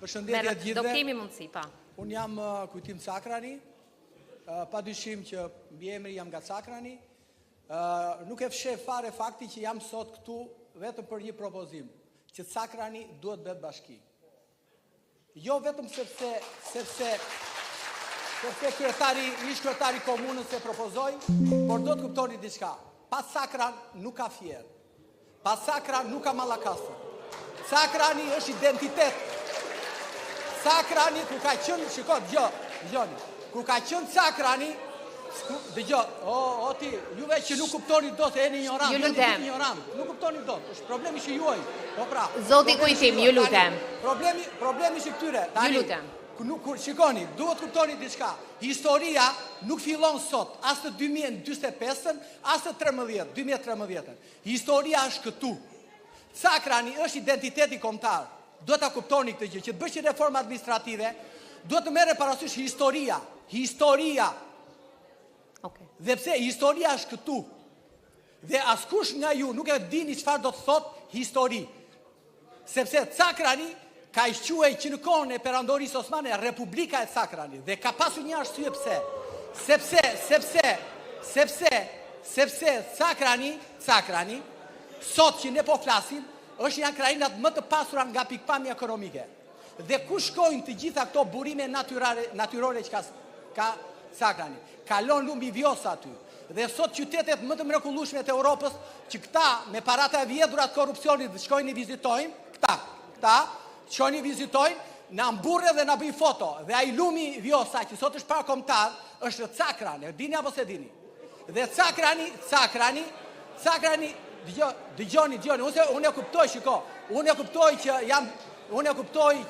Përshëndetje të gjithëve. Do kemi mundësi, pa. Unë jam Kujtim Cakrani, pa dyshim që mbiemri jam nga Cakrani. Nuk e fsheh fare fakti që jam sot këtu vetëm për një propozim, që Cakrani duhet bëhet bashki. Jo vetëm sepse ish kryetari komunës e propozoi, por do të kuptoni diçka. Pa Cakran nuk ka Fier. Pa Cakran nuk ka Mallakastër. Cakrani është identitet. Cakrani ku ka qenë, shiko, dëgjoni. Ku ka qenë Cakrani, dëgjoj, ti, juve që nuk kuptoni dot, jeni ignorant. Nuk kuptoni dot. Është problemi që juaj. Po pra. Zoti Kujtim, ju lutem. Problemi që këtyre. Ju lutem. Shikoni, duhet kuptoni diçka. Historia nuk fillon sot, as të 2045-ën, as të 2013-ën. Historia është këtu. Cakrani është identiteti kombëtar. Do ta kuptoni këtë gjë, që të bësh një reformë administrative, duhet të merret parasysh historia. Okay. Dhe pse historia është këtu. Dhe askush nga ju nuk e dini çfarë do të thotë histori. Sepse Cakrani ka quajtur që në kohën e perandorisë osmane Republika e Cakrani dhe ka pasur një arsye pse. Sepse Cakrani sot që ne po flasim është janë krajinat më të pasura nga pikpamja ekonomike. Dhe ku shkojnë të gjitha këto burime natyrore që ka Cakrani? Kalon lumbi Vjosa aty. Dhe sot qytetet më të mrekullueshme të Europës që këta me paratë e vjedhura të korrupsionit shkojnë i vizitojnë, këta shkojnë i vizitojnë, na mburre dhe na bëjnë foto. Dhe ai lumi Vjosa që sot është parakombëtar është Cakrani. E dini apo se dini? Dhe Cakrani, dëgjoni, unë e kuptoj, shiko. Unë e kuptoj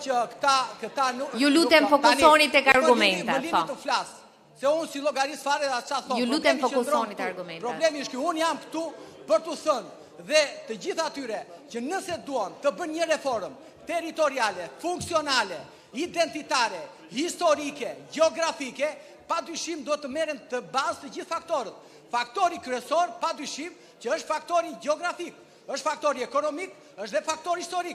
që këta nuk... Ju lutem fokusoni tek argumentat. Më lini të flas. Se unë si llogaris fare dhe çfarë thon. Ju lutem fokusoni tek argumentat. Problemi është që unë jam këtu për t'u thënë dhe të gjithë atyre që nëse duan të bëjnë një reformë territoriale, funksionale, identitare, historike, gjeografike, padyshim do të merren të bazë të gjithë faktorët. Faktori kryesor, padyshim, që është faktori gjeografik, është faktori ekonomik, është dhe faktori historik.